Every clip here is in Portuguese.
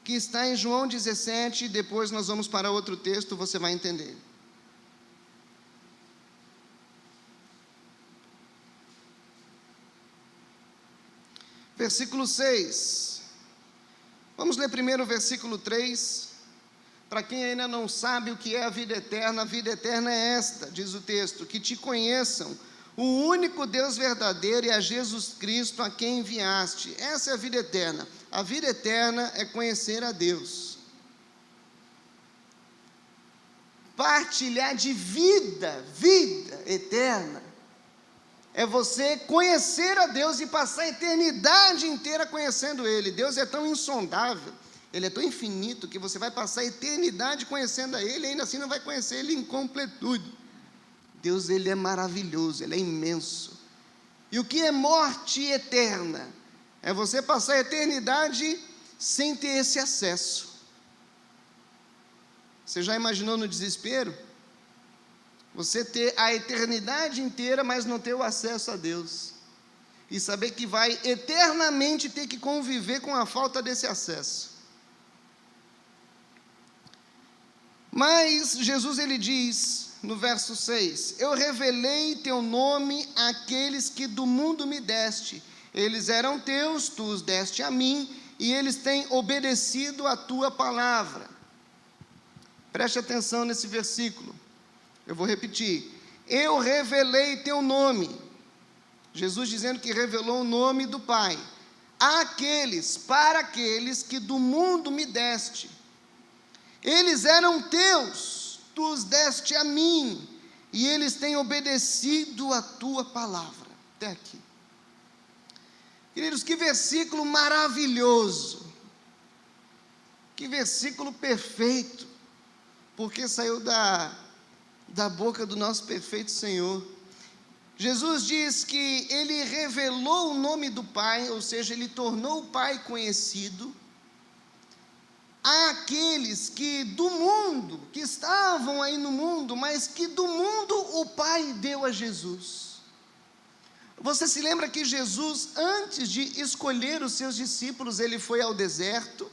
que está em João 17, depois nós vamos para outro texto, você vai entender. Versículo 6. Vamos ler primeiro o versículo 3. Para quem ainda não sabe o que é a vida eterna é esta, diz o texto: que te conheçam, o único Deus verdadeiro, e a Jesus Cristo a quem enviaste. Essa é a vida eterna. A vida eterna é conhecer a Deus. Partilhar de vida eterna, é você conhecer a Deus e passar a eternidade inteira conhecendo Ele. Deus é tão insondável, Ele é tão infinito, que você vai passar a eternidade conhecendo a Ele, e ainda assim não vai conhecer Ele em completude. Deus, Ele é maravilhoso, Ele é imenso. E o que é morte eterna? É você passar a eternidade sem ter esse acesso. Você já imaginou no desespero? Você ter a eternidade inteira, mas não ter o acesso a Deus. E saber que vai eternamente ter que conviver com a falta desse acesso. Mas Jesus, ele diz no verso 6: eu revelei teu nome àqueles que do mundo me deste. Eles eram teus, tu os deste a mim, e eles têm obedecido a tua palavra. Preste atenção nesse versículo. Eu vou repetir: eu revelei teu nome. Jesus dizendo que revelou o nome do Pai. Para aqueles que do mundo me deste. Eles eram teus, tu os deste a mim, e eles têm obedecido a tua palavra. Até aqui. Queridos, que versículo maravilhoso. Que versículo perfeito. Porque saiu da boca do nosso perfeito Senhor. Jesus diz que Ele revelou o nome do Pai, ou seja, Ele tornou o Pai conhecido, àqueles que do mundo, que estavam aí no mundo, mas que do mundo o Pai deu a Jesus. Você se lembra que Jesus, antes de escolher os seus discípulos, Ele foi ao deserto,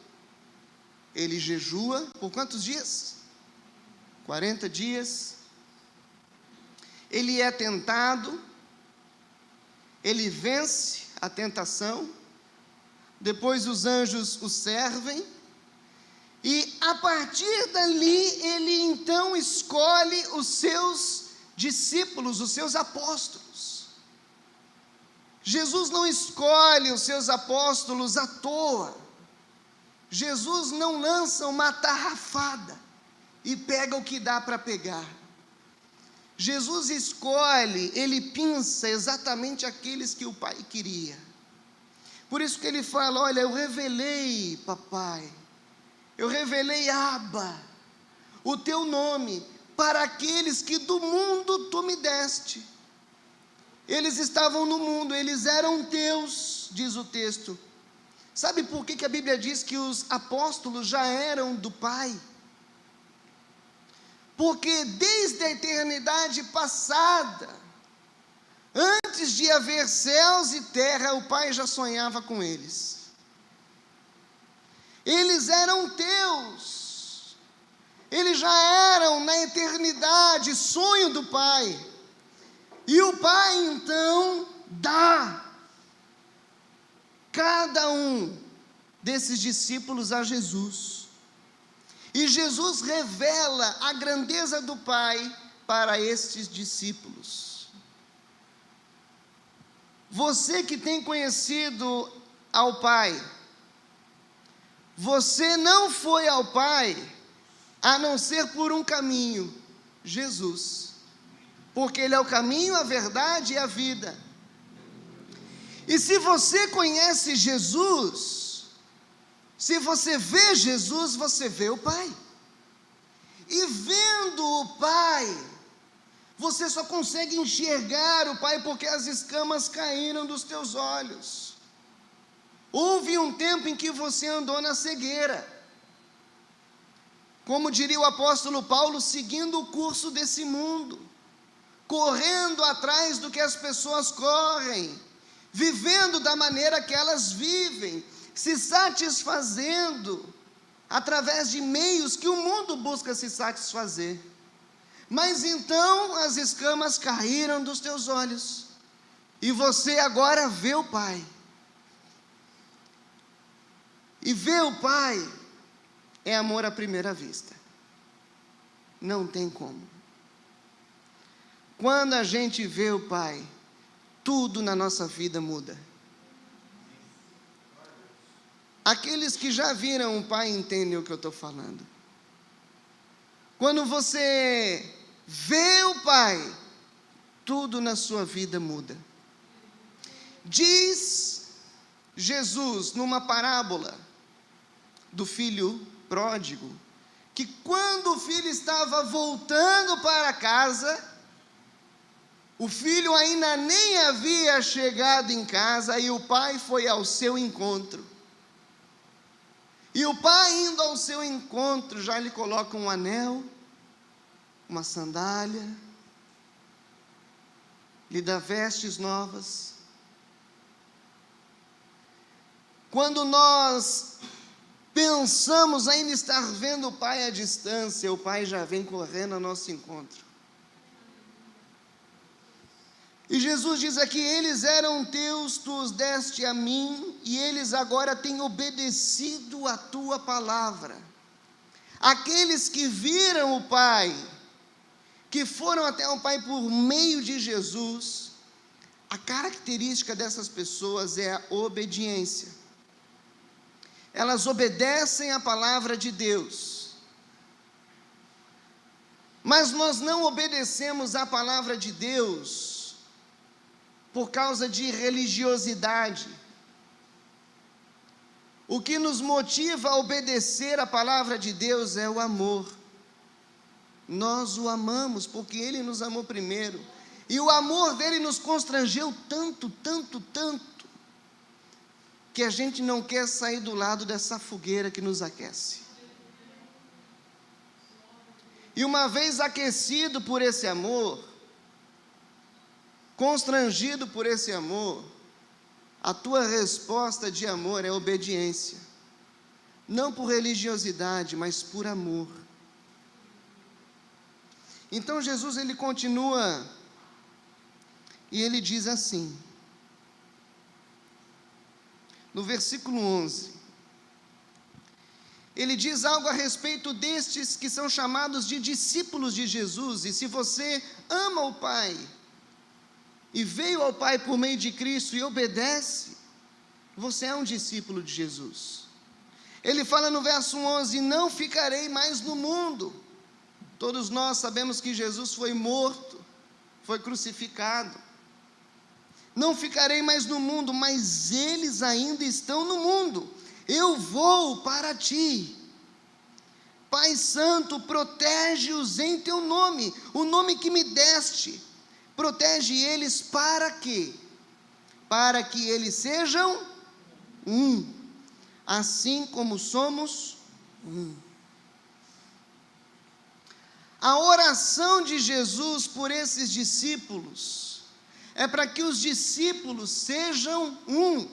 Ele jejua, por quantos dias? 40 dias. Ele é tentado, ele vence a tentação, depois os anjos o servem, e a partir dali, ele então escolhe os seus discípulos, os seus apóstolos. Jesus não escolhe os seus apóstolos à toa. Jesus não lança uma tarrafada e pega o que dá para pegar. Jesus escolhe, Ele pinça exatamente aqueles que o Pai queria. Por isso que Ele fala: olha, eu revelei, papai, eu revelei, Abba, o teu nome, para aqueles que do mundo tu me deste. Eles estavam no mundo, eles eram teus, diz o texto. Sabe por que a Bíblia diz que os apóstolos já eram do Pai? Porque desde a eternidade passada, antes de haver céus e terra, o Pai já sonhava com eles. Eles eram teus, eles já eram na eternidade sonho do Pai. E o Pai então dá cada um desses discípulos a Jesus. E Jesus revela a grandeza do Pai para estes discípulos. Você que tem conhecido ao Pai, você não foi ao Pai a não ser por um caminho, Jesus. Porque Ele é o caminho, a verdade e a vida. E se você conhece Jesus, se você vê Jesus, você vê o Pai. E vendo o Pai, você só consegue enxergar o Pai porque as escamas caíram dos teus olhos. Houve um tempo em que você andou na cegueira. Como diria o apóstolo Paulo, seguindo o curso desse mundo, correndo atrás do que as pessoas correm, vivendo da maneira que elas vivem, se satisfazendo através de meios que o mundo busca se satisfazer. Mas então as escamas caíram dos teus olhos, e você agora vê o Pai. E ver o Pai é amor à primeira vista. Não tem como. Quando a gente vê o Pai, tudo na nossa vida muda. Aqueles que já viram o Pai entendem o que eu estou falando. Quando você vê o Pai, tudo na sua vida muda. Diz Jesus numa parábola do filho pródigo, que quando o filho estava voltando para casa, o filho ainda nem havia chegado em casa e o pai foi ao seu encontro. E o pai, indo ao seu encontro, já lhe coloca um anel, uma sandália, lhe dá vestes novas. Quando nós pensamos ainda estar vendo o Pai à distância, o Pai já vem correndo ao nosso encontro. E Jesus diz aqui: eles eram teus, tu os deste a mim, e eles agora têm obedecido a tua palavra. Aqueles que viram o Pai, que foram até o Pai por meio de Jesus, a característica dessas pessoas é a obediência. Elas obedecem à palavra de Deus. Mas nós não obedecemos à palavra de Deus por causa de religiosidade. O que nos motiva a obedecer à palavra de Deus é o amor. Nós o amamos porque Ele nos amou primeiro. E o amor dele nos constrangeu tanto, que a gente não quer sair do lado dessa fogueira que nos aquece. E uma vez aquecido por esse amor, constrangido por esse amor, a tua resposta de amor é obediência. Não por religiosidade, mas por amor. Então Jesus, ele continua, e ele diz assim, no versículo 11, ele diz algo a respeito destes que são chamados de discípulos de Jesus. E se você ama o Pai, e veio ao Pai por meio de Cristo e obedece, você é um discípulo de Jesus. Ele fala no verso 11, não ficarei mais no mundo. Todos nós sabemos que Jesus foi morto, foi crucificado. Não ficarei mais no mundo, mas eles ainda estão no mundo. Eu vou para ti. Pai Santo, protege-os em teu nome, o nome que me deste. Protege eles para quê? Para que eles sejam um, assim como somos um. A oração de Jesus por esses discípulos é para que os discípulos sejam um,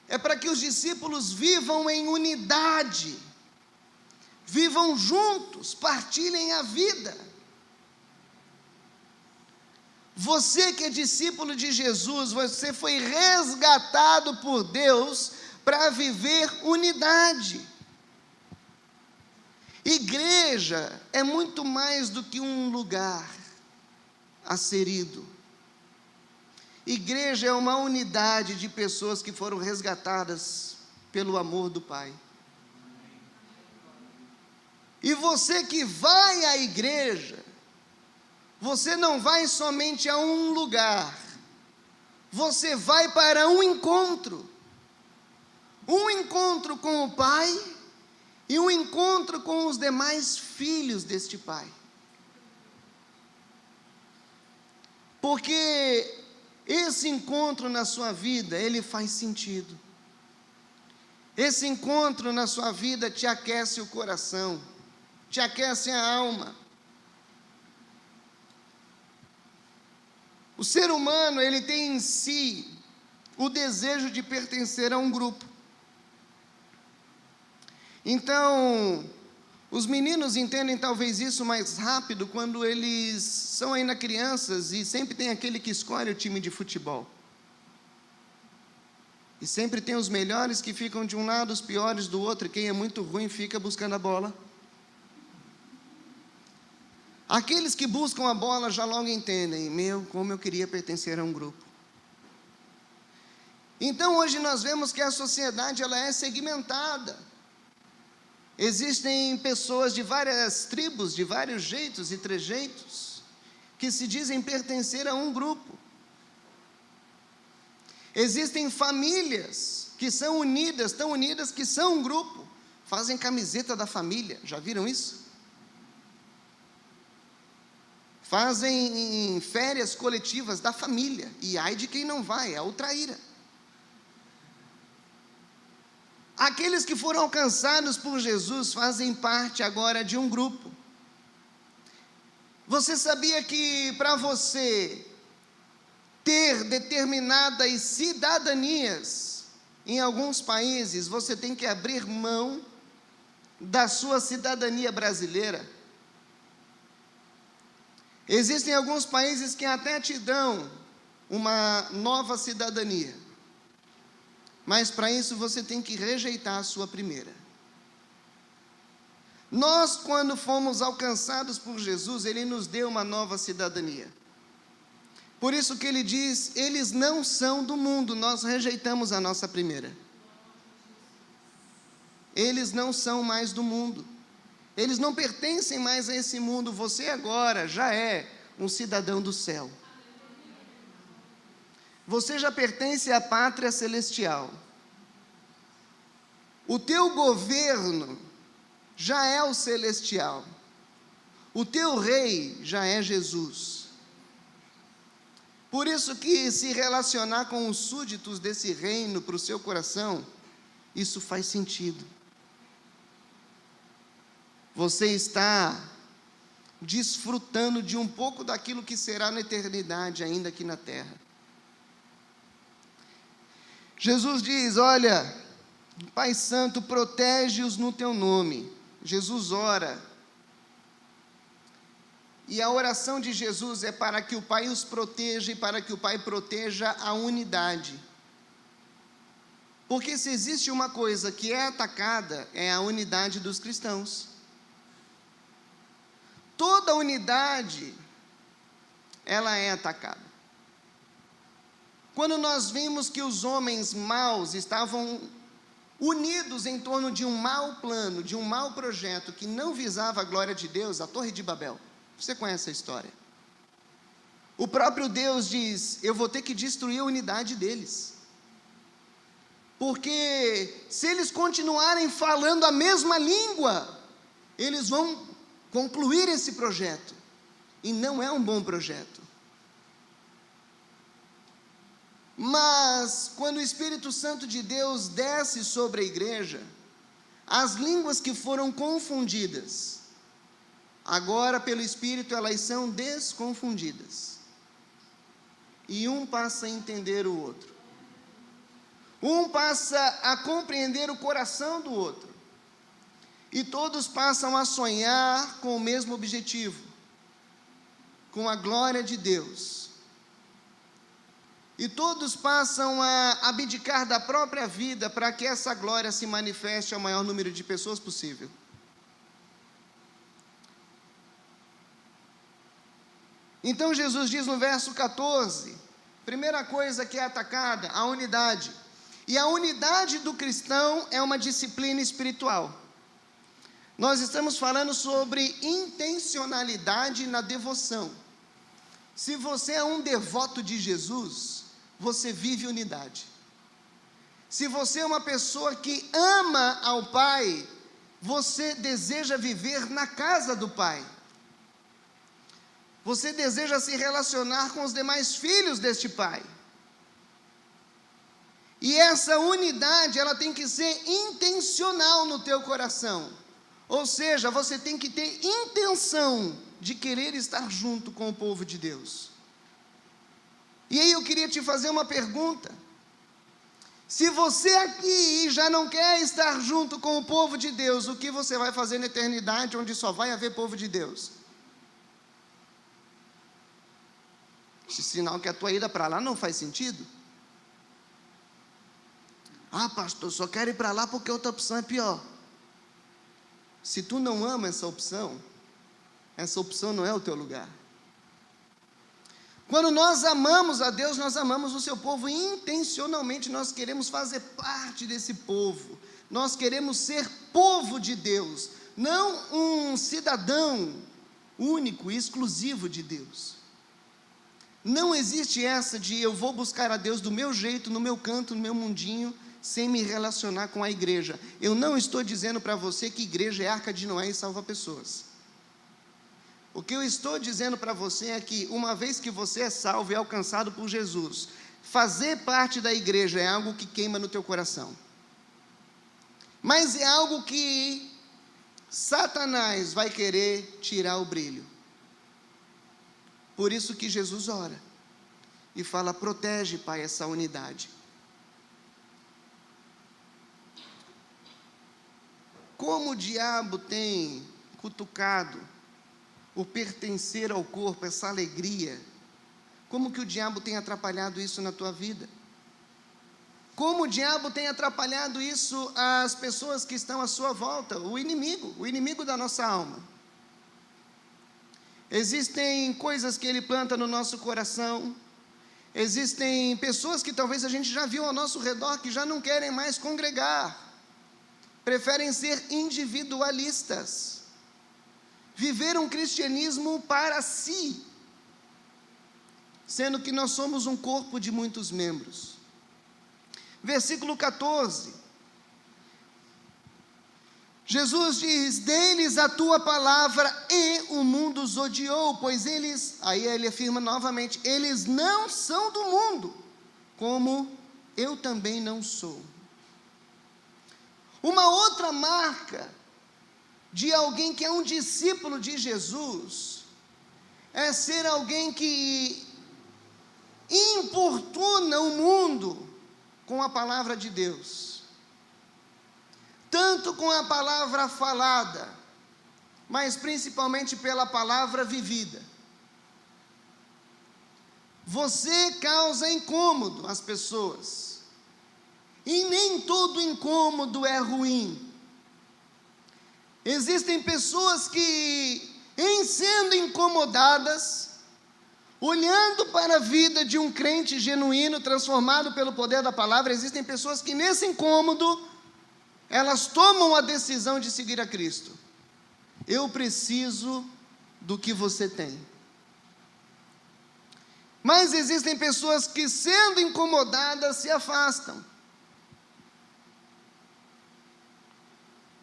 é para que os discípulos vivam em unidade, vivam juntos, partilhem a vida. Você que é discípulo de Jesus, você foi resgatado por Deus para viver unidade. Igreja é muito mais do que um lugar a ser ido. Igreja é uma unidade de pessoas que foram resgatadas pelo amor do Pai. E você que vai à igreja, você não vai somente a um lugar, você vai para um encontro com o Pai e um encontro com os demais filhos deste Pai. Porque esse encontro na sua vida, ele faz sentido. Esse encontro na sua vida te aquece o coração, te aquece a alma. O ser humano, ele tem em si o desejo de pertencer a um grupo. Então, os meninos entendem talvez isso mais rápido quando eles são ainda crianças e sempre tem aquele que escolhe o time de futebol. E sempre tem os melhores que ficam de um lado, os piores do outro, e quem é muito ruim fica buscando a bola. Aqueles que buscam a bola já logo entendem, como eu queria pertencer a um grupo. Então hoje nós vemos que a sociedade ela é segmentada. Existem pessoas de várias tribos, de vários jeitos e trejeitos, que se dizem pertencer a um grupo. Existem famílias que são unidas, tão unidas que são um grupo, fazem camiseta da família, já viram isso? Fazem férias coletivas da família, e ai de quem não vai, é o traíra. Aqueles que foram alcançados por Jesus fazem parte agora de um grupo. Você sabia que para você ter determinadas cidadanias, em alguns países, você tem que abrir mão da sua cidadania brasileira? Existem alguns países que até te dão uma nova cidadania, mas para isso você tem que rejeitar a sua primeira. Nós, quando fomos alcançados por Jesus, Ele nos deu uma nova cidadania. Por isso que Ele diz, eles não são do mundo, nós rejeitamos a nossa primeira. Eles não são mais do mundo. Eles não pertencem mais a esse mundo, você agora já é um cidadão do céu. Você já pertence à pátria celestial. O teu governo já é o celestial. O teu rei já é Jesus. Por isso que se relacionar com os súditos desse reino para o seu coração, isso faz sentido. Você está desfrutando de um pouco daquilo que será na eternidade, ainda aqui na terra. Jesus diz, olha, Pai Santo, protege-os no teu nome. Jesus ora. E a oração de Jesus é para que o Pai os proteja e para que o Pai proteja a unidade. Porque se existe uma coisa que é atacada, é a unidade dos cristãos. Toda unidade, ela é atacada. Quando nós vimos que os homens maus estavam unidos em torno de um mau plano, de um mau projeto que não visava a glória de Deus, a Torre de Babel. Você conhece a história? O próprio Deus diz, eu vou ter que destruir a unidade deles. Porque se eles continuarem falando a mesma língua, eles vão concluir esse projeto. E não é um bom projeto. Mas, quando o Espírito Santo de Deus desce sobre a igreja, as línguas que foram confundidas, agora pelo Espírito elas são desconfundidas. E um passa a entender o outro. Um passa a compreender o coração do outro. E todos passam a sonhar com o mesmo objetivo, com a glória de Deus. E todos passam a abdicar da própria vida para que essa glória se manifeste ao maior número de pessoas possível. Então Jesus diz no verso 14, primeira coisa que é atacada, a unidade. E a unidade do cristão é uma disciplina espiritual. Nós estamos falando sobre intencionalidade na devoção. Se você é um devoto de Jesus, você vive unidade. Se você é uma pessoa que ama ao Pai, você deseja viver na casa do Pai. Você deseja se relacionar com os demais filhos deste Pai. E essa unidade, ela tem que ser intencional no teu coração. Ou seja, você tem que ter intenção de querer estar junto com o povo de Deus. E aí eu queria te fazer uma pergunta. Se você aqui já não quer estar junto com o povo de Deus, o que você vai fazer na eternidade, onde só vai haver povo de Deus? Esse sinal que a tua ida para lá não faz sentido. Ah, pastor, só quero ir para lá porque outra opção é pior. Se tu não ama essa opção não é o teu lugar. Quando nós amamos a Deus, nós amamos o seu povo, e intencionalmente nós queremos fazer parte desse povo, nós queremos ser povo de Deus, não um cidadão único e exclusivo de Deus. Não existe essa de eu vou buscar a Deus do meu jeito, no meu canto, no meu mundinho, sem me relacionar com a igreja. Eu não estou dizendo para você que igreja é Arca de Noé e salva pessoas. O que eu estou dizendo para você é que, uma vez que você é salvo e alcançado por Jesus, fazer parte da igreja é algo que queima no teu coração. Mas é algo que Satanás vai querer tirar o brilho. Por isso que Jesus ora e fala: protege, Pai, essa unidade. Como o diabo tem cutucado o pertencer ao corpo, essa alegria, como que o diabo tem atrapalhado isso na tua vida? Como o diabo tem atrapalhado isso às pessoas que estão à sua volta, o inimigo da nossa alma. Existem coisas que ele planta no nosso coração, existem pessoas que talvez a gente já viu ao nosso redor, que já não querem mais congregar, preferem ser individualistas, viver um cristianismo para si, sendo que nós somos um corpo de muitos membros. Versículo 14, Jesus diz: dê-lhes a tua palavra, e o mundo os odiou, pois eles, aí ele afirma novamente, eles não são do mundo, como eu também não sou. Uma outra marca de alguém que é um discípulo de Jesus é ser alguém que importuna o mundo com a palavra de Deus, tanto com a palavra falada, mas principalmente pela palavra vivida. Você causa incômodo às pessoas, e nem todo incômodo é ruim. Existem pessoas que, em sendo incomodadas, olhando para a vida de um crente genuíno, transformado pelo poder da palavra, existem pessoas que nesse incômodo, elas tomam a decisão de seguir a Cristo. Eu preciso do que você tem. Mas existem pessoas que, sendo incomodadas, se afastam.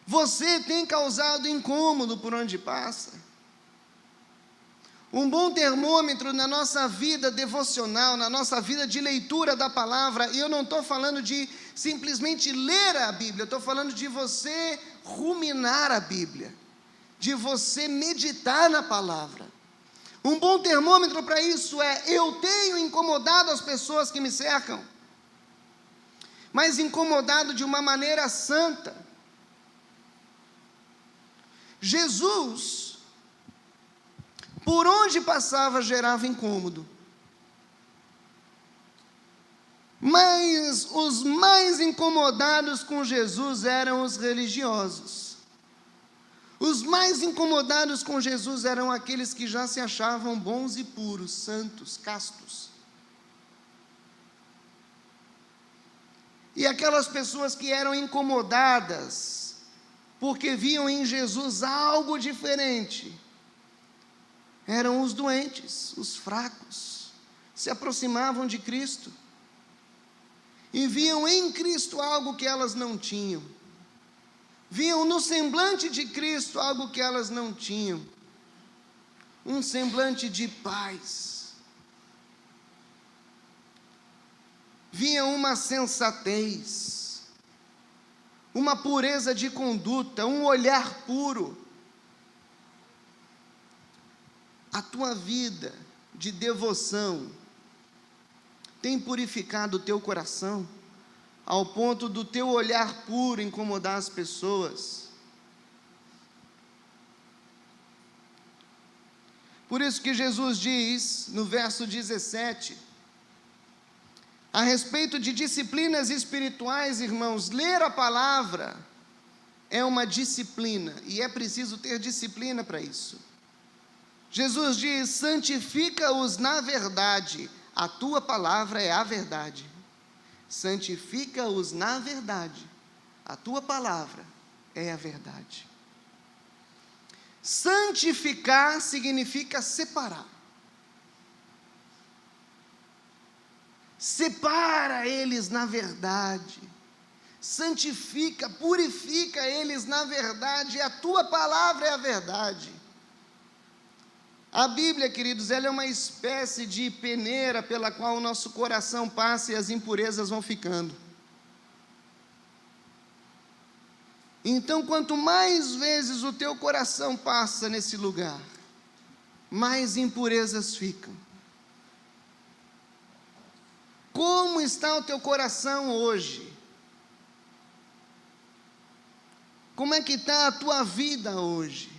Você tem causado incômodo por onde passa. Um bom termômetro na nossa vida devocional, na nossa vida de leitura da palavra, e eu não estou falando de simplesmente ler a Bíblia, eu estou falando de você ruminar a Bíblia, de você meditar na palavra. Um bom termômetro para isso é: eu tenho incomodado as pessoas que me cercam, mas incomodado de uma maneira santa. Jesus, por onde passava, gerava incômodo. Mas os mais incomodados com Jesus eram os religiosos. Os mais incomodados com Jesus eram aqueles que já se achavam bons e puros, santos, castos. E aquelas pessoas que eram incomodadas porque viam em Jesus algo diferente, eram os doentes, os fracos, se aproximavam de Cristo, e viam em Cristo algo que elas não tinham, viam no semblante de Cristo algo que elas não tinham, um semblante de paz, viam uma sensatez, uma pureza de conduta, um olhar puro. A tua vida de devoção tem purificado o teu coração? ao ponto do teu olhar puro incomodar as pessoas. Por isso que Jesus diz, no verso 17, a respeito de disciplinas espirituais, irmãos, ler a palavra é uma disciplina, e é preciso ter disciplina para isso. Jesus diz: santifica-os na verdade, a tua palavra é a verdade. Santifica-os na verdade, a tua palavra é a verdade. Santificar significa separar. Separa eles na verdade. Santifica, purifica eles na verdade. A tua palavra é a verdade. A Bíblia, queridos, ela é uma espécie de peneira pela qual o nosso coração passa e as impurezas vão ficando. Então, quanto mais vezes o teu coração passa nesse lugar, mais impurezas ficam. Como está o teu coração hoje? Como é que está a tua vida hoje?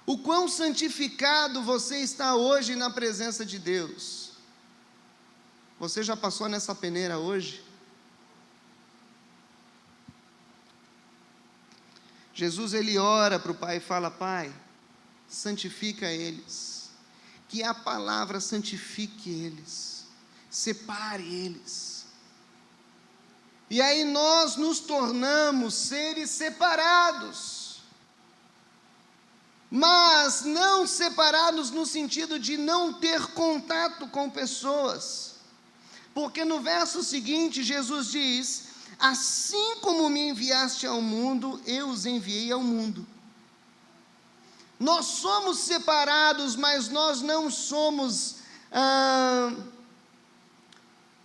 O quão santificado você está hoje na presença de Deus? Você já passou nessa peneira hoje? Jesus, ele ora para o Pai e fala: Pai, santifica eles, que a palavra santifique eles, separe eles. E aí nós nos tornamos seres separados, mas não separados no sentido de não ter contato com pessoas, porque no verso seguinte Jesus diz: assim como me enviaste ao mundo, eu os enviei ao mundo. Nós somos separados, mas nós não somos,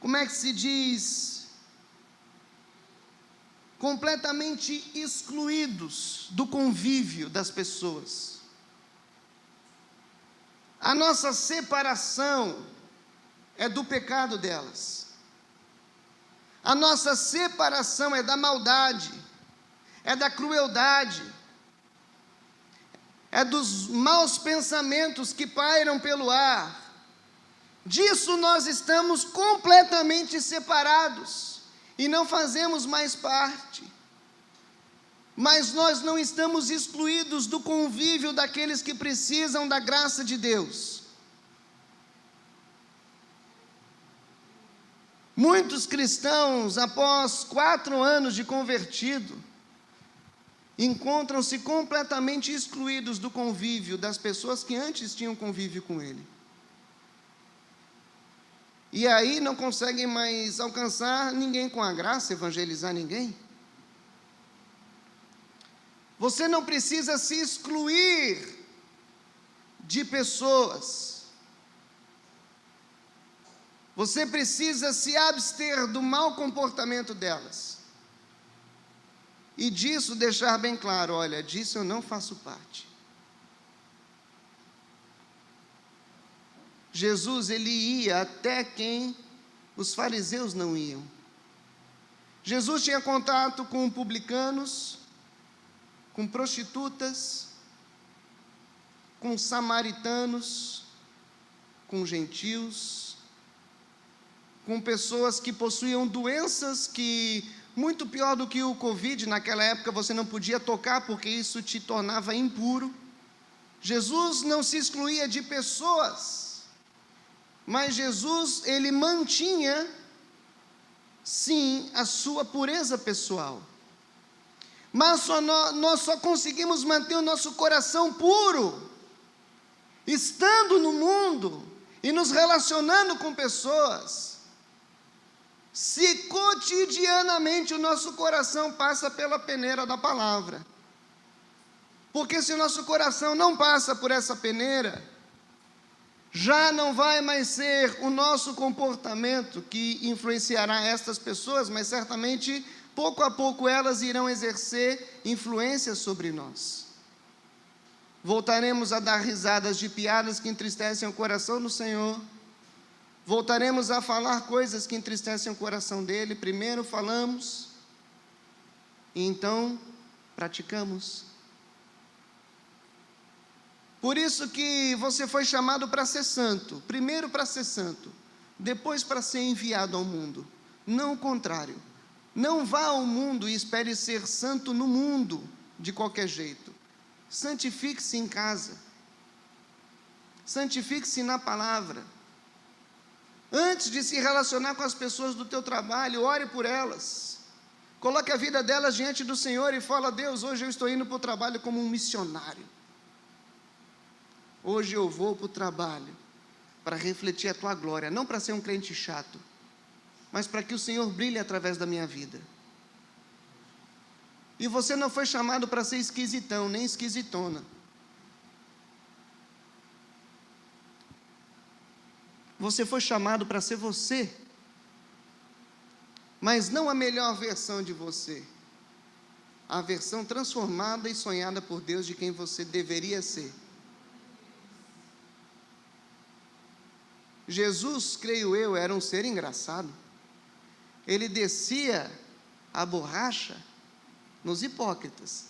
como é que se diz? Completamente excluídos do convívio das pessoas. A nossa separação é do pecado delas. A nossa separação é da maldade, é da crueldade, é dos maus pensamentos que pairam pelo ar. Disso nós estamos completamente separados e não fazemos mais parte. Mas nós não estamos excluídos do convívio daqueles que precisam da graça de Deus. Muitos cristãos, após 4 anos de convertido, encontram-se completamente excluídos do convívio das pessoas que antes tinham convívio com ele. E aí não conseguem mais alcançar ninguém com a graça, evangelizar ninguém. Você não precisa se excluir de pessoas. Você precisa se abster do mau comportamento delas. E disso deixar bem claro: olha, disso eu não faço parte. Jesus, ele ia até quem os fariseus não iam. Jesus tinha contato com publicanos, com prostitutas, com samaritanos, com gentios, com pessoas que possuíam doenças que, muito pior do que o Covid, naquela época você não podia tocar porque isso te tornava impuro. Jesus não se excluía de pessoas, mas Jesus, ele mantinha, sim, a sua pureza pessoal. Mas nós só conseguimos manter o nosso coração puro, estando no mundo e nos relacionando com pessoas, se cotidianamente o nosso coração passa pela peneira da palavra. Porque se o nosso coração não passa por essa peneira, já não vai mais ser o nosso comportamento que influenciará estas pessoas, mas certamente, pouco a pouco, elas irão exercer influência sobre nós. Voltaremos a dar risadas de piadas que entristecem o coração do Senhor, voltaremos a falar coisas que entristecem o coração dele. Primeiro falamos, e então praticamos. Por isso que você foi chamado para ser santo, primeiro para ser santo, depois para ser enviado ao mundo, não o contrário. Não vá ao mundo e espere ser santo no mundo, de qualquer jeito. Santifique-se em casa, santifique-se na palavra. Antes de se relacionar com as pessoas do teu trabalho, ore por elas, coloque a vida delas diante do Senhor e fala: Deus, hoje eu estou indo para o trabalho como um missionário. Hoje eu vou para o trabalho para refletir a tua glória, não para ser um crente chato, mas para que o Senhor brilhe através da minha vida. E você não foi chamado para ser esquisitão, nem esquisitona. Você foi chamado para ser você, mas não a melhor versão de você, a versão transformada e sonhada por Deus de quem você deveria ser. Jesus, creio eu, era um ser engraçado. Ele descia a borracha nos hipócritas.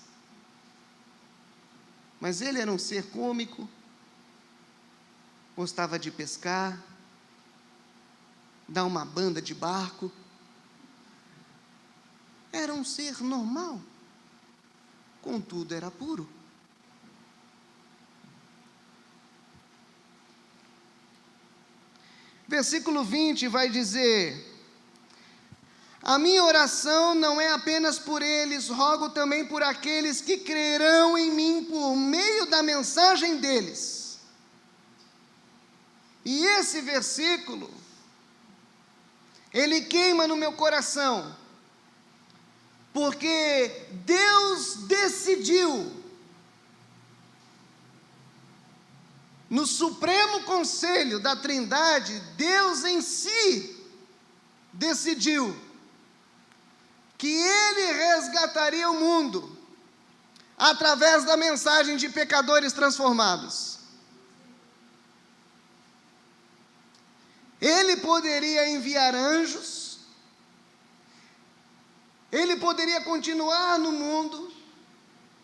Mas ele era um ser cômico, gostava de pescar, dar uma banda de barco. Era um ser normal, contudo era puro. Versículo 20 vai dizer: a minha oração não é apenas por eles, rogo também por aqueles que crerão em mim por meio da mensagem deles. E esse versículo, ele queima no meu coração, porque Deus decidiu, no Supremo Conselho da Trindade, Deus em si decidiu que Ele resgataria o mundo através da mensagem de pecadores transformados. Ele poderia enviar anjos, Ele poderia continuar no mundo,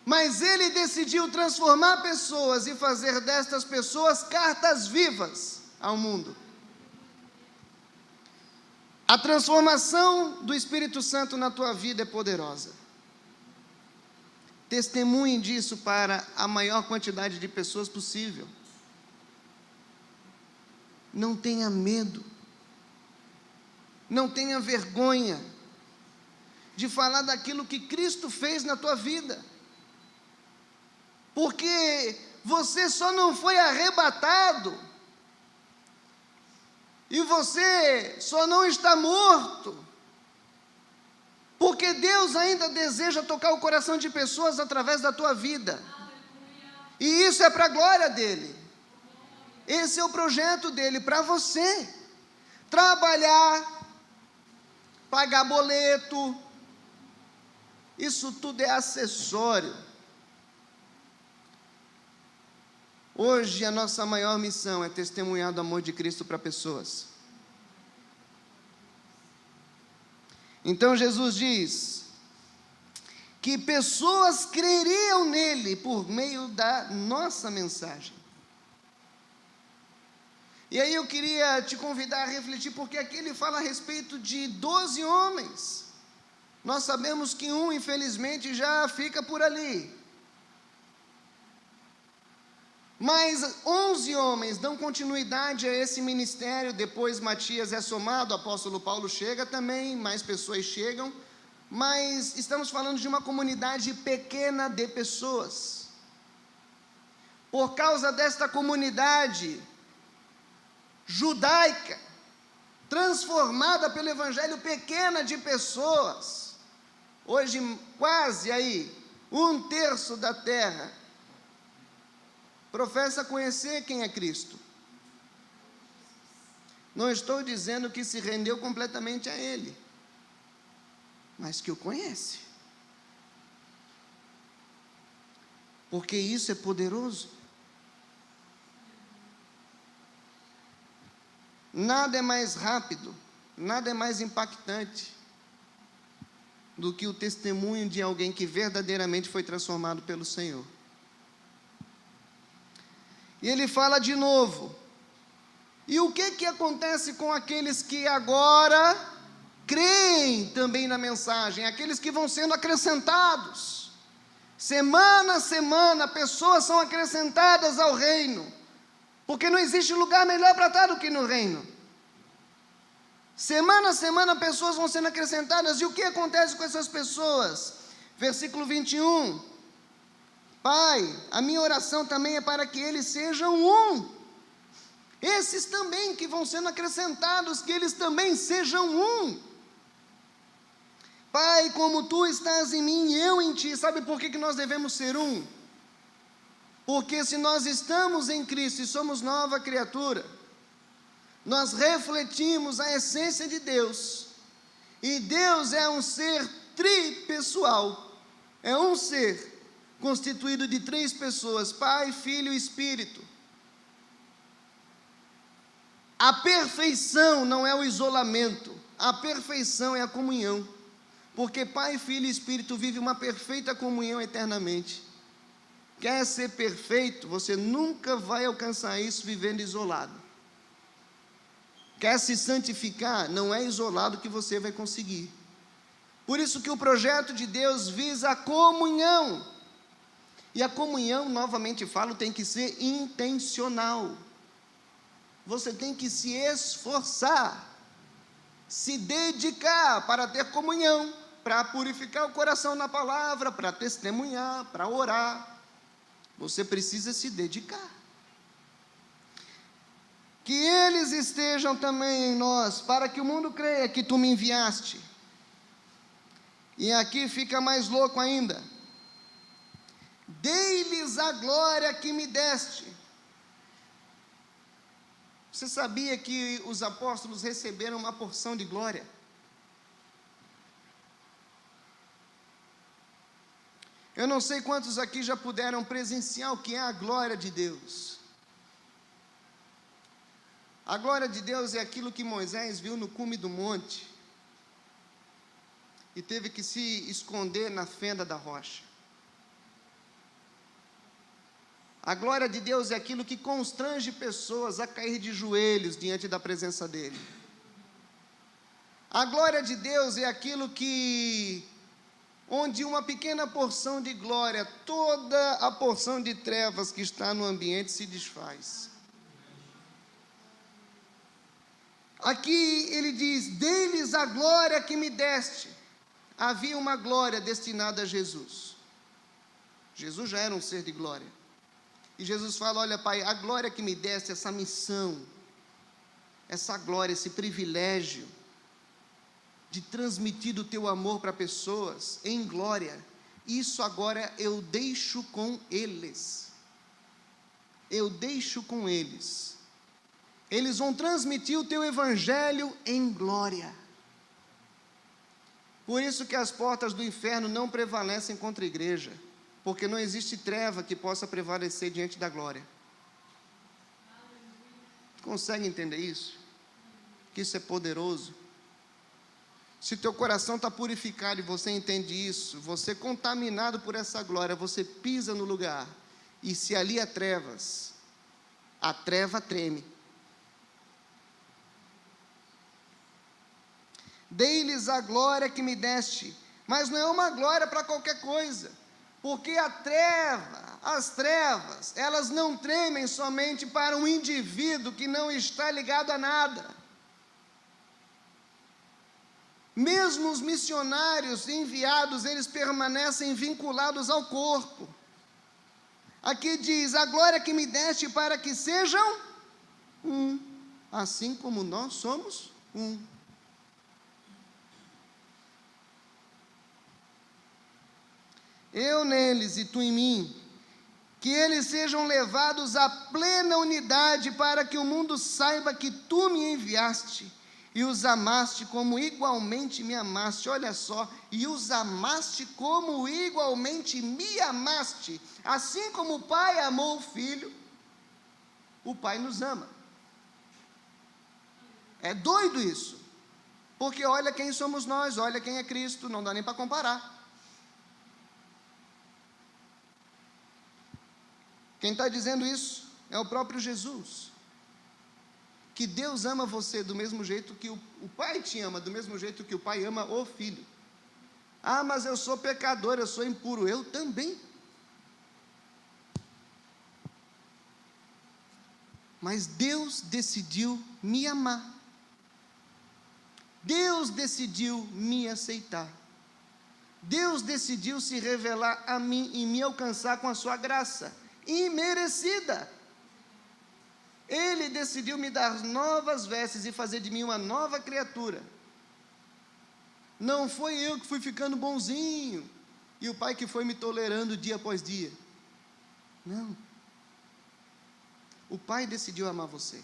mas Ele decidiu transformar pessoas e fazer destas pessoas cartas vivas ao mundo. A transformação do Espírito Santo na tua vida é poderosa. Testemunhe disso para a maior quantidade de pessoas possível. Não tenha medo, não tenha vergonha de falar daquilo que Cristo fez na tua vida, porque você só não foi arrebatado, e você só não está morto, porque Deus ainda deseja tocar o coração de pessoas através da tua vida, e isso é para a glória dEle. Esse é o projeto dEle para você. Trabalhar, pagar boleto, isso tudo é acessório. Hoje a nossa maior missão é testemunhar do amor de Cristo para pessoas. Então Jesus diz que pessoas creriam nele por meio da nossa mensagem. E aí eu queria te convidar a refletir, porque aqui ele fala a respeito de 12 homens. Nós sabemos que um, infelizmente, já fica por ali. Mas 11 homens dão continuidade a esse ministério. Depois Matias é somado, o apóstolo Paulo chega também, mais pessoas chegam. Mas estamos falando de uma comunidade pequena de pessoas. Por causa desta comunidade judaica, transformada pelo evangelho, pequena de pessoas, hoje quase aí 1/3 da terra professa conhecer quem é Cristo. Não estou dizendo que se rendeu completamente a Ele, mas que o conhece, porque isso é poderoso. Nada é mais rápido, nada é mais impactante do que o testemunho de alguém que verdadeiramente foi transformado pelo Senhor. E ele fala de novo: e o que acontece com aqueles que agora creem também na mensagem, aqueles que vão sendo acrescentados? Semana a semana, pessoas são acrescentadas ao reino, porque não existe lugar melhor para estar do que no reino. Semana a semana, pessoas vão sendo acrescentadas, e o que acontece com essas pessoas? Versículo 21, Pai, a minha oração também é para que eles sejam um. Esses também que vão sendo acrescentados, que eles também sejam um. Pai, como tu estás em mim e eu em ti. Sabe por que nós devemos ser um? Porque se nós estamos em Cristo e somos nova criatura, nós refletimos a essência de Deus. E Deus é um ser tripessoal. É um ser constituído de 3 pessoas: Pai, Filho e Espírito. A perfeição não é o isolamento, a perfeição é a comunhão, porque Pai, Filho e Espírito vivem uma perfeita comunhão eternamente. Quer ser perfeito, você nunca vai alcançar isso vivendo isolado. Quer se santificar, não é isolado que você vai conseguir. Por isso que o projeto de Deus visa a comunhão, e a comunhão, novamente falo, tem que ser intencional. Você tem que se esforçar, se dedicar para ter comunhão, para purificar o coração na palavra, para testemunhar, para orar. Você precisa se dedicar. Que eles estejam também em nós, para que o mundo creia que tu me enviaste. E aqui fica mais louco ainda: dei-lhes a glória que me deste. Você sabia que os apóstolos receberam uma porção de glória? Eu não sei quantos aqui já puderam presenciar o que é a glória de Deus. A glória de Deus é aquilo que Moisés viu no cume do monte e teve que se esconder na fenda da rocha. A glória de Deus é aquilo que constrange pessoas a cair de joelhos diante da presença dEle. A glória de Deus é aquilo que, onde uma pequena porção de glória, toda a porção de trevas que está no ambiente se desfaz. Aqui ele diz: dei-lhes a glória que me deste. Havia uma glória destinada a Jesus. Jesus já era um ser de glória. E Jesus fala: olha, Pai, a glória que me deste, essa missão, essa glória, esse privilégio de transmitir o teu amor para pessoas em glória, isso agora eu deixo com eles. Eu deixo com eles. Eles vão transmitir o teu evangelho em glória. Por isso que as portas do inferno não prevalecem contra a igreja, porque não existe treva que possa prevalecer diante da glória. Consegue entender isso? Que isso é poderoso? Se teu coração está purificado e você entende isso, você contaminado por essa glória, você pisa no lugar, e se ali há trevas, a treva treme. Dei-lhes a glória que me deste, mas não é uma glória para qualquer coisa, porque as trevas, elas não tremem somente para um indivíduo que não está ligado a nada. Mesmo os missionários enviados, eles permanecem vinculados ao corpo. Aqui diz: a glória que me deste para que sejam um, assim como nós somos um. Eu neles e tu em mim, que eles sejam levados à plena unidade, para que o mundo saiba que tu me enviaste e os amaste como igualmente me amaste. Olha só, e os amaste como igualmente me amaste. Assim como o Pai amou o Filho, o Pai nos ama. É doido isso. Porque olha quem somos nós, olha quem é Cristo, não dá nem para comparar. Quem está dizendo isso é o próprio Jesus. Que Deus ama você do mesmo jeito que o Pai te ama, do mesmo jeito que o Pai ama o Filho. Ah, mas eu sou pecador, eu sou impuro. Eu também. Mas Deus decidiu me amar. Deus decidiu me aceitar. Deus decidiu se revelar a mim e me alcançar com a sua graça imerecida. Ele decidiu me dar novas vestes e fazer de mim uma nova criatura. Não foi eu que fui ficando bonzinho e o Pai que foi me tolerando dia após dia. Não. O Pai decidiu amar você.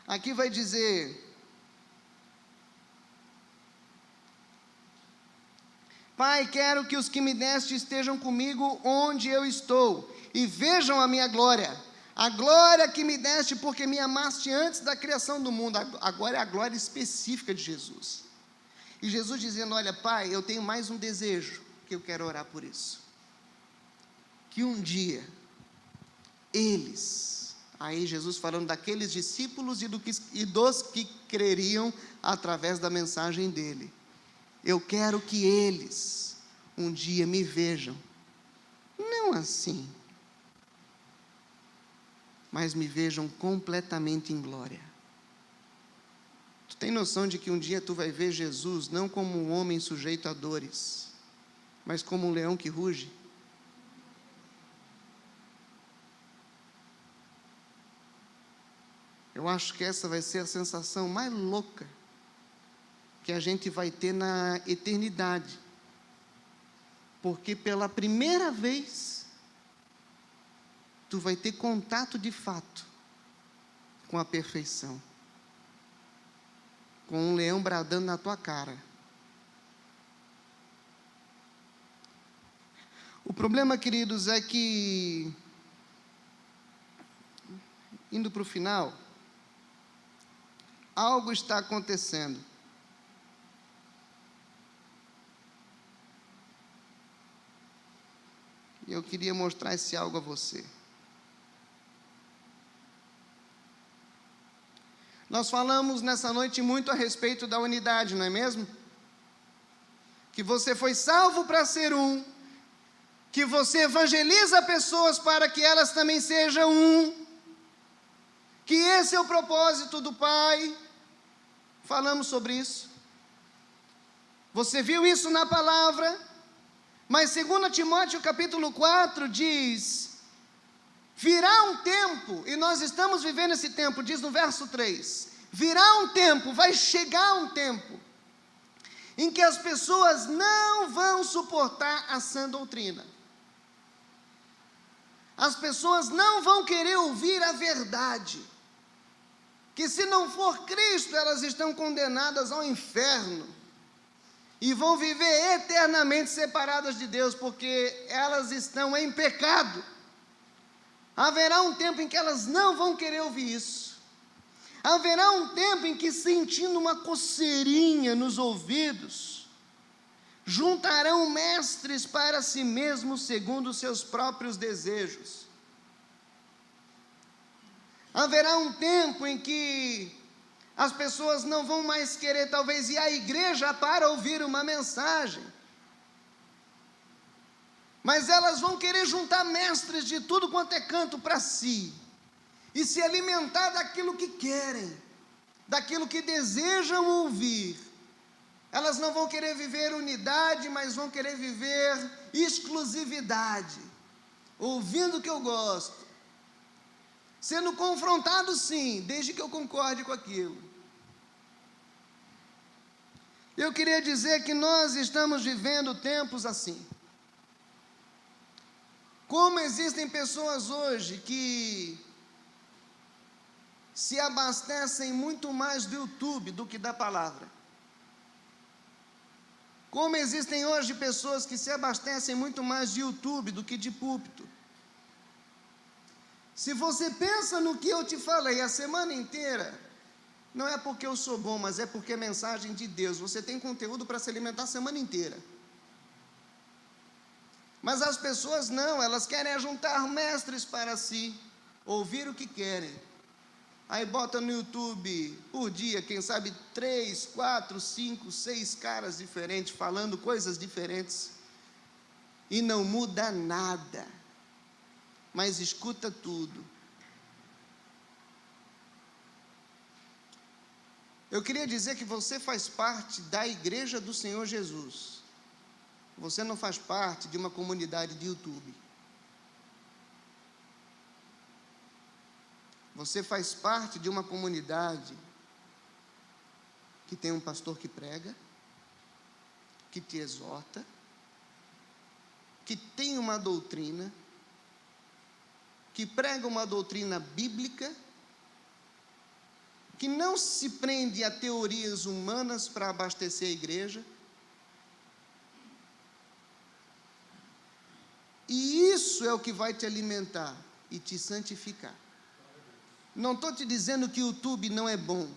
Aqui vai dizer: Pai, quero que os que me deste estejam comigo onde eu estou, e vejam a minha glória, a glória que me deste, porque me amaste antes da criação do mundo. Agora é a glória específica de Jesus. E Jesus dizendo: olha, Pai, eu tenho mais um desejo, que eu quero orar por isso. Que um dia, eles, aí Jesus falando daqueles discípulos e dos que creriam através da mensagem dele, eu quero que eles um dia me vejam, não assim, mas me vejam completamente em glória. Tu tem noção de que um dia tu vai ver Jesus não como um homem sujeito a dores, mas como um leão que ruge? Eu acho que essa vai ser a sensação mais louca que a gente vai ter na eternidade. Porque pela primeira vez, tu vai ter contato de fato com a perfeição. Com um leão bradando na tua cara. O problema, queridos, é que, indo para o final, algo está acontecendo. E eu queria mostrar esse algo a você. Nós falamos nessa noite muito a respeito da unidade, não é mesmo? Que você foi salvo para ser um, que você evangeliza pessoas para que elas também sejam um, que esse é o propósito do Pai. Falamos sobre isso. Você viu isso na palavra, mas 2 Timóteo capítulo 4 diz: virá um tempo, e nós estamos vivendo esse tempo, diz no verso 3, virá um tempo, vai chegar um tempo, em que as pessoas não vão suportar a sã doutrina. As pessoas não vão querer ouvir a verdade, que se não for Cristo, elas estão condenadas ao inferno, e vão viver eternamente separadas de Deus, porque elas estão em pecado. Haverá um tempo em que elas não vão querer ouvir isso. Haverá um tempo em que, sentindo uma coceirinha nos ouvidos, juntarão mestres para si mesmos segundo os seus próprios desejos. Haverá um tempo em que as pessoas não vão mais querer talvez ir à igreja para ouvir uma mensagem, mas elas vão querer juntar mestres de tudo quanto é canto para si, e se alimentar daquilo que querem, daquilo que desejam ouvir. Elas não vão querer viver unidade, mas vão querer viver exclusividade, ouvindo o que eu gosto, sendo confrontado sim, desde que eu concorde com aquilo. Eu queria dizer que nós estamos vivendo tempos assim. Como existem pessoas hoje que se abastecem muito mais do YouTube do que da palavra. Como existem hoje pessoas que se abastecem muito mais de YouTube do que de púlpito. Se você pensa no que eu te falei a semana inteira, não é porque eu sou bom, mas é porque é mensagem de Deus. Você tem conteúdo para se alimentar a semana inteira. Mas as pessoas não, elas querem juntar mestres para si, ouvir o que querem. Aí bota no YouTube, por dia, quem sabe 3, 4, 5, 6 caras diferentes, falando coisas diferentes. E não muda nada. Mas escuta tudo. Eu queria dizer que você faz parte da igreja do Senhor Jesus. Você não faz parte de uma comunidade de YouTube. Você faz parte de uma comunidade que tem um pastor que prega, que te exorta, que tem uma doutrina, que prega uma doutrina bíblica, que não se prende a teorias humanas para abastecer a igreja. E isso é o que vai te alimentar e te santificar. Não estou te dizendo que o YouTube não é bom.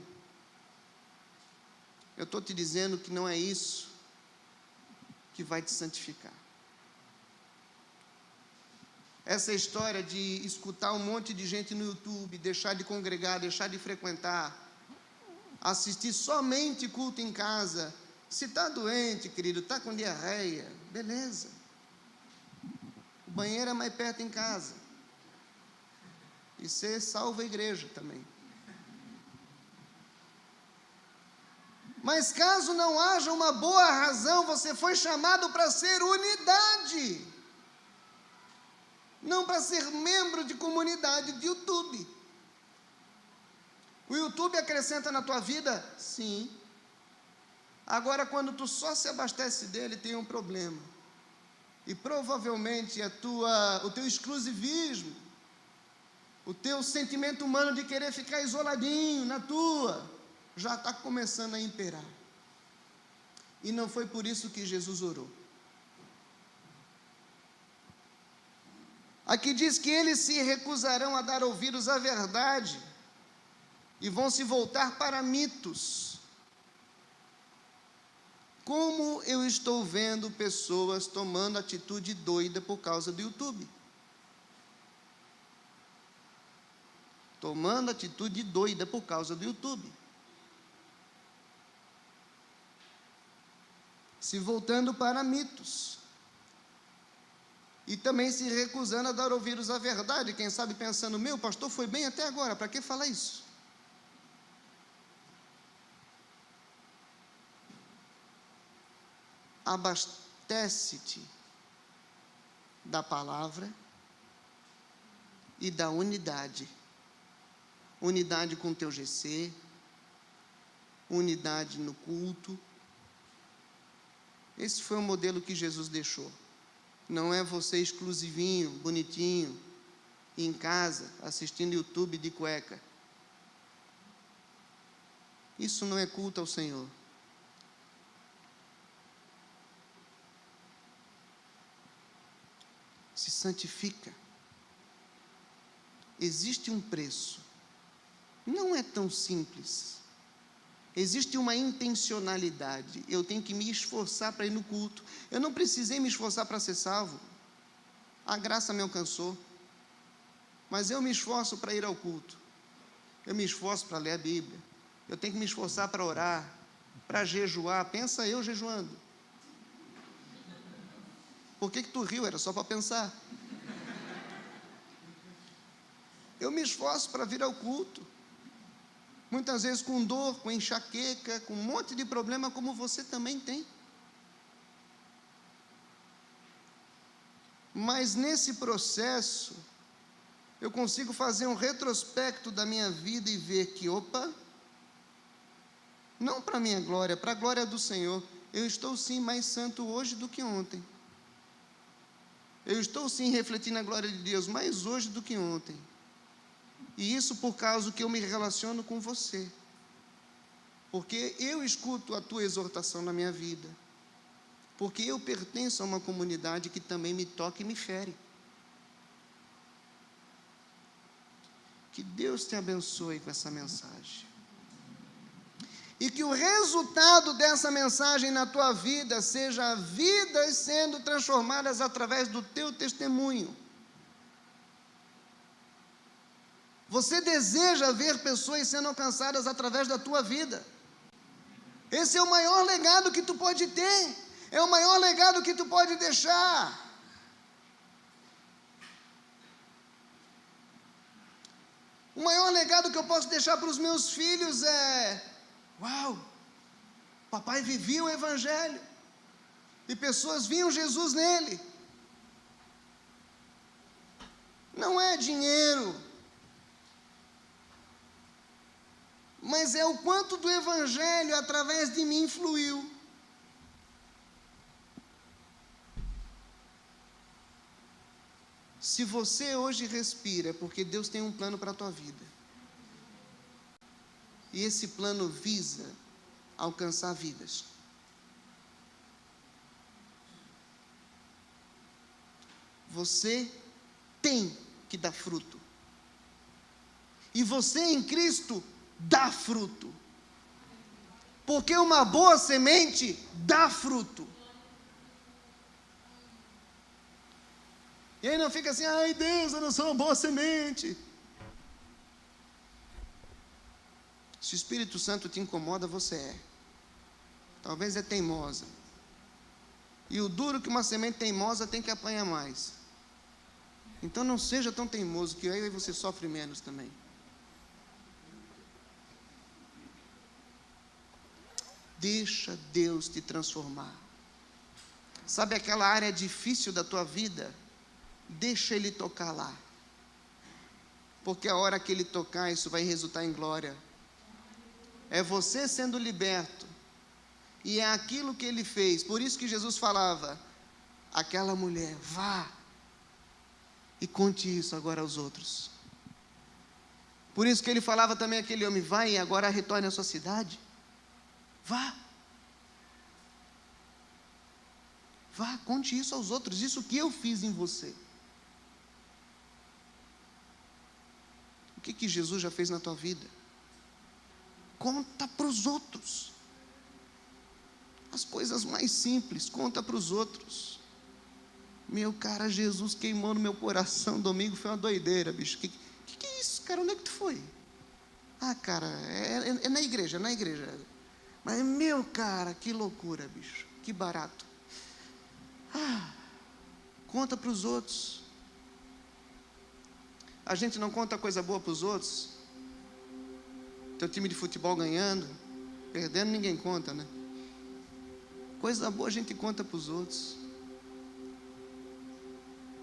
Eu estou te dizendo que não é isso que vai te santificar. Essa história de escutar um monte de gente no YouTube, deixar de congregar, deixar de frequentar, assistir somente culto em casa. Se está doente, querido, está com diarreia, beleza. O banheiro é mais perto em casa. E você salva a igreja também. Mas caso não haja uma boa razão, você foi chamado para ser unidade. Não para ser membro de comunidade de YouTube. O YouTube acrescenta na tua vida? Sim. Agora, quando tu só se abastece dele, tem um problema. E provavelmente o teu exclusivismo, o teu sentimento humano de querer ficar isoladinho na tua, já está começando a imperar. E não foi por isso que Jesus orou. Aqui diz que eles se recusarão a dar ouvidos à verdade e vão se voltar para mitos. Como eu estou vendo pessoas tomando atitude doida por causa do YouTube. Tomando atitude doida por causa do YouTube. Se voltando para mitos. E também se recusando a dar ouvidos à verdade. Quem sabe pensando, meu pastor foi bem até agora, para que falar isso? Abastece-te da palavra e da unidade. Unidade com o teu GC, unidade no culto. Esse foi o modelo que Jesus deixou. Não é você exclusivinho, bonitinho, em casa, assistindo YouTube de cueca. Isso não é culto ao Senhor. Se santifica. Existe um preço. Não é tão simples. Existe uma intencionalidade. Eu tenho que me esforçar para ir no culto. Eu não precisei me esforçar para ser salvo. A graça me alcançou. Mas eu me esforço para ir ao culto. Eu me esforço para ler a Bíblia. Eu tenho que me esforçar para orar, para jejuar. Pensa eu jejuando. Por que tu riu? Era só para pensar. Eu me esforço para vir ao culto. Muitas vezes com dor, com enxaqueca, com um monte de problema, como você também tem. Mas nesse processo, eu consigo fazer um retrospecto da minha vida e ver que, opa, não para a minha glória, para a glória do Senhor, eu estou sim mais santo hoje do que ontem. Eu estou sim refletindo a glória de Deus mais hoje do que ontem. E isso por causa que eu me relaciono com você. Porque eu escuto a tua exortação na minha vida. Porque eu pertenço a uma comunidade que também me toca e me fere. Que Deus te abençoe com essa mensagem. E que o resultado dessa mensagem na tua vida seja vidas sendo transformadas através do teu testemunho. Você deseja ver pessoas sendo alcançadas através da tua vida. Esse é o maior legado que tu pode ter. É o maior legado que tu pode deixar. O maior legado que eu posso deixar para os meus filhos é: uau, papai vivia o Evangelho, e pessoas viam Jesus nele. Não é dinheiro, mas é o quanto do Evangelho através de mim fluiu. Se você hoje respira, é porque Deus tem um plano para a tua vida. E esse plano visa alcançar vidas. Você tem que dar fruto. E você em Cristo dá fruto. Porque uma boa semente dá fruto. E aí não fica assim: ai Deus, eu não sou uma boa semente. Se o Espírito Santo te incomoda, você é. Talvez é teimosa. E o duro que uma semente teimosa tem que apanhar mais. Então não seja tão teimoso, que aí você sofre menos também. Deixa Deus te transformar. Sabe aquela área difícil da tua vida? Deixa Ele tocar lá. Porque a hora que Ele tocar, isso vai resultar em glória. É você sendo liberto. E é aquilo que Ele fez. Por isso que Jesus falava: aquela mulher, vá e conte isso agora aos outros. Por isso que Ele falava também àquele homem: vai e agora retorne à sua cidade. Vá. Vá, conte isso aos outros. Isso que eu fiz em você. O que Jesus já fez na tua vida? Conta para os outros. As coisas mais simples, conta para os outros. Meu cara, Jesus queimou no meu coração domingo, foi uma doideira, bicho. Que é isso, cara? Onde é que tu foi? Ah, cara, é na igreja, Mas, meu cara, que loucura, bicho. Que barato. Conta para os outros. A gente não conta coisa boa para os outros. Teu time de futebol ganhando, perdendo ninguém conta, né? Coisa boa a gente conta para os outros.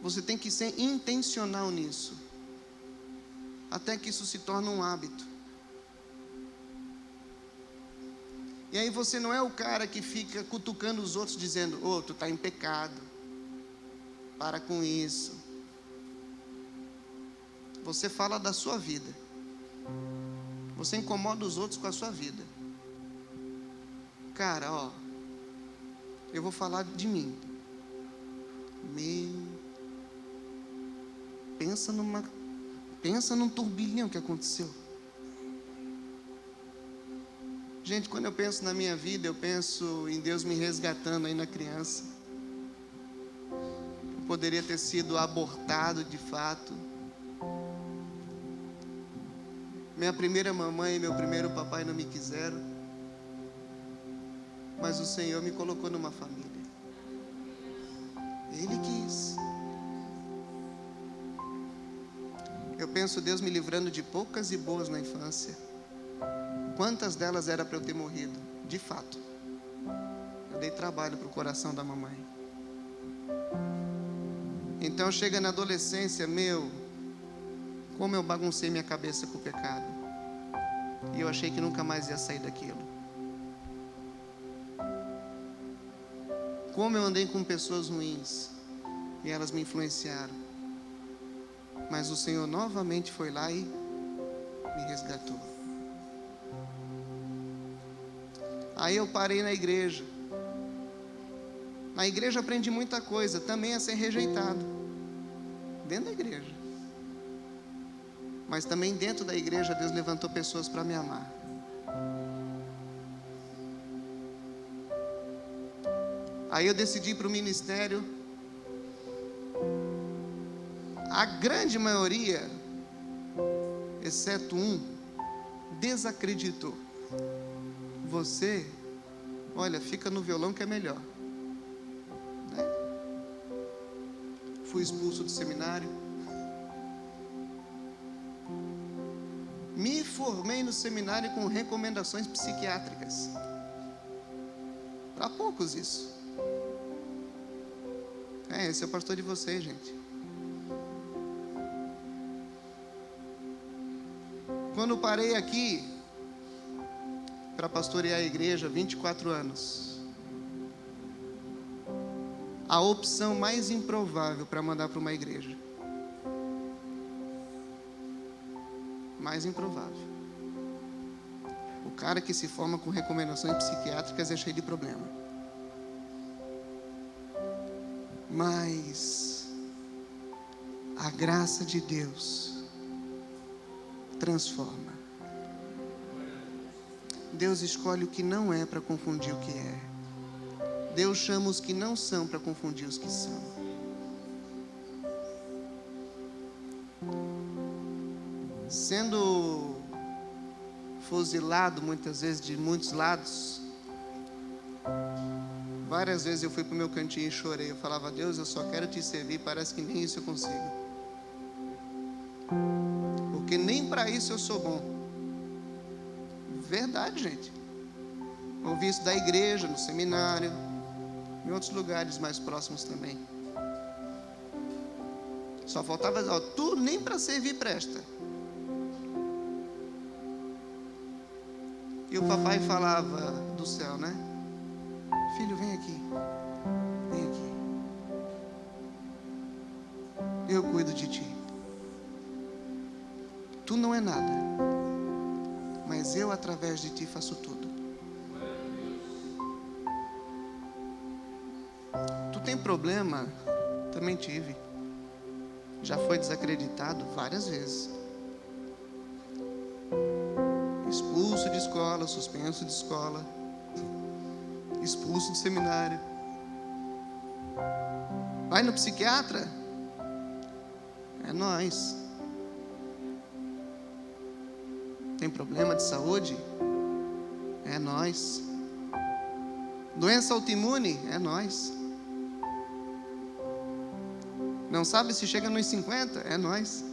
Você tem que ser intencional nisso, até que isso se torne um hábito. E aí você não é o cara que fica cutucando os outros dizendo: ô, tu está em pecado, para com isso. Você fala da sua vida. Você incomoda os outros com a sua vida. Cara, ó, eu vou falar de mim. Pensa num turbilhão que aconteceu. Gente, quando eu penso na minha vida, eu penso em Deus me resgatando ainda criança. Eu poderia ter sido abortado de fato. Minha primeira mamãe e meu primeiro papai não me quiseram, mas o Senhor me colocou numa família. Ele quis. Eu penso Deus me livrando de poucas e boas na infância. Quantas delas era para eu ter morrido? De fato. Eu dei trabalho para o coração da mamãe. Então chega na adolescência, como eu baguncei minha cabeça com o pecado. E eu achei que nunca mais ia sair daquilo. Como eu andei com pessoas ruins. E elas me influenciaram. Mas o Senhor novamente foi lá e me resgatou. Aí eu parei na igreja. Na igreja aprendi muita coisa, também a ser rejeitado. Dentro da igreja. Mas também dentro da igreja Deus levantou pessoas para me amar. Aí eu decidi ir para o ministério. A grande maioria, exceto um, desacreditou. Você, olha, fica no violão que é melhor, né? Fui expulso do seminário. Me formei no seminário com recomendações psiquiátricas. Para poucos isso. Esse é o pastor de vocês, gente. Quando parei aqui para pastorear a igreja, 24 anos, a opção mais improvável para mandar para uma igreja. Mais improvável. O cara que se forma com recomendações psiquiátricas é cheio de problema. Mas a graça de Deus transforma. Deus escolhe o que não é para confundir o que é. Deus chama os que não são para confundir os que são. Sendo fuzilado muitas vezes de muitos lados, várias vezes eu fui para o meu cantinho e chorei. Eu falava: Deus, eu só quero te servir, parece que nem isso eu consigo. Porque nem para isso eu sou bom. Verdade, gente. Ouvi isso da igreja, no seminário, em outros lugares mais próximos também. Só faltava dizer: tu nem para servir presta. E o papai falava do céu, né? Filho, vem aqui. Vem aqui. Eu cuido de ti. Tu não é nada, mas eu através de ti faço tudo. Tu tem problema? Também tive. Já foi desacreditado várias vezes. Expulso de escola, suspenso de escola, expulso do seminário. Vai no psiquiatra? É nós. Tem problema de saúde? É nós. Doença autoimune? É nós. Não sabe se chega nos 50? É nós.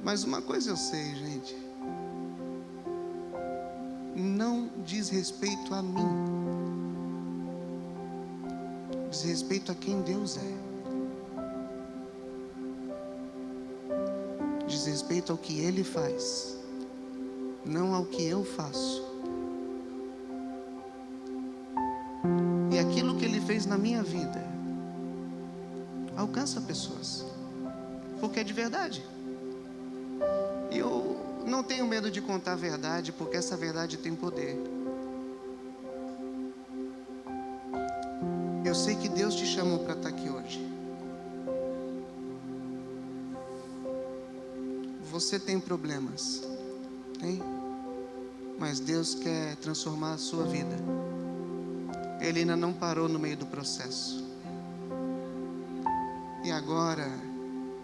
Mas uma coisa eu sei, gente. Não diz respeito a mim. Diz respeito a quem Deus é. Diz respeito ao que Ele faz, não ao que eu faço. E aquilo que Ele fez na minha vida alcança pessoas, porque é de verdade. E eu não tenho medo de contar a verdade, porque essa verdade tem poder. Eu sei que Deus te chamou para estar aqui hoje. Você tem problemas, tem? Mas Deus quer transformar a sua vida. Ele ainda não parou no meio do processo. E agora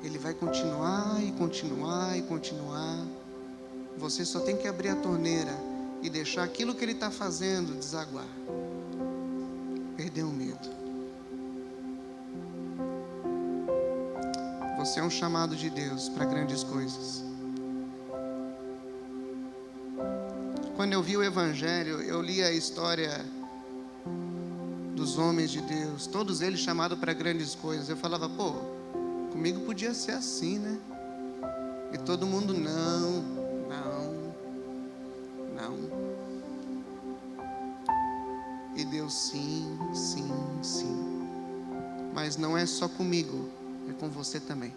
Ele vai continuar e continuar e continuar. Você só tem que abrir a torneira e deixar aquilo que Ele está fazendo desaguar. Perder o medo. Você é um chamado de Deus para grandes coisas. Quando eu vi o Evangelho, eu li a história dos homens de Deus, todos eles chamados para grandes coisas. Eu falava: pô, comigo podia ser assim, né? E todo mundo: não. E Deus: sim. Mas não é só comigo, é com você também.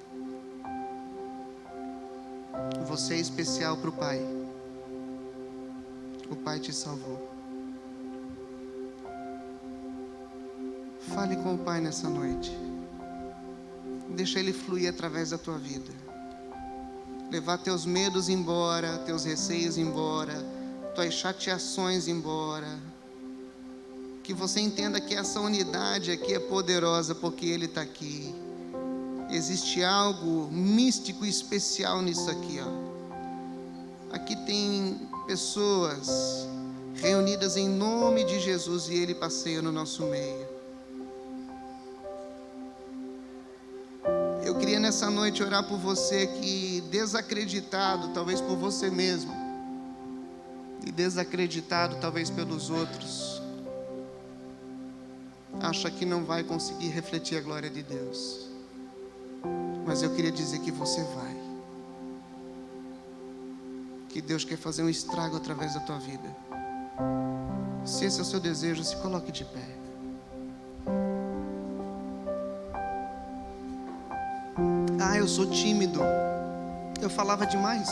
Você é especial para o Pai. O Pai te salvou. Fale com o Pai nessa noite. Deixa Ele fluir através da tua vida. Levar teus medos embora, teus receios embora, tuas chateações embora. Que você entenda que essa unidade aqui é poderosa porque Ele está aqui. Existe algo místico e especial nisso aqui, ó. Aqui tem pessoas reunidas em nome de Jesus e Ele passeia no nosso meio. Eu queria nessa noite orar por você que desacreditado, talvez por você mesmo, e desacreditado talvez pelos outros, acha que não vai conseguir refletir a glória de Deus. Mas eu queria dizer que você vai. Que Deus quer fazer um estrago através da tua vida. Se esse é o seu desejo, se coloque de pé. Ah, eu sou tímido. Eu falava demais.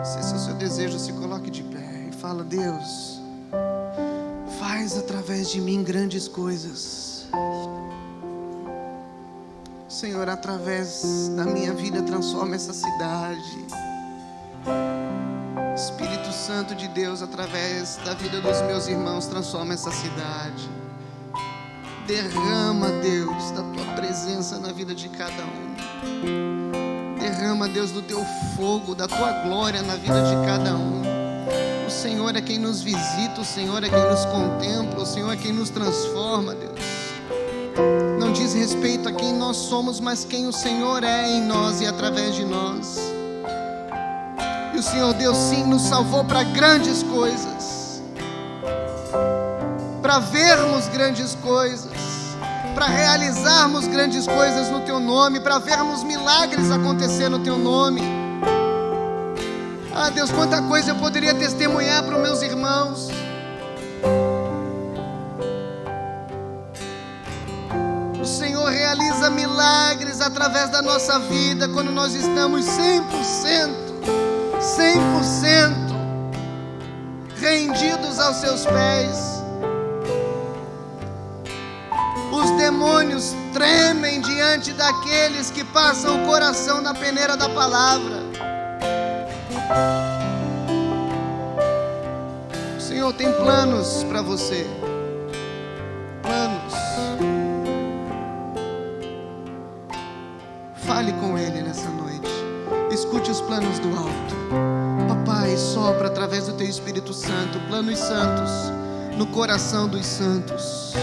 Se esse é o seu desejo, se coloque de pé e fala: Deus, faz através de mim grandes coisas. Senhor, através da minha vida transforma essa cidade. Espírito Santo de Deus, através da vida dos meus irmãos, transforma essa cidade. Derrama, Deus, da tua presença na vida de cada um. Derrama, Deus, do teu fogo, da tua glória na vida de cada um. O Senhor é quem nos visita, o Senhor é quem nos contempla, o Senhor é quem nos transforma, Deus. Não diz respeito a quem nós somos, mas quem o Senhor é em nós e através de nós. E o Senhor Deus sim nos salvou para grandes coisas, para vermos grandes coisas, para realizarmos grandes coisas no Teu nome, para vermos milagres acontecer no Teu nome. Ah, Deus, quanta coisa eu poderia testemunhar para os meus irmãos. O Senhor realiza milagres através da nossa vida quando nós estamos 100% rendidos aos seus pés. Os demônios tremem diante daqueles que passam o coração na peneira da palavra. O Senhor tem planos para você. Planos. Fale com Ele nessa noite. Escute os planos do alto. Papai, sopra através do Teu Espírito Santo, planos santos no coração dos santos.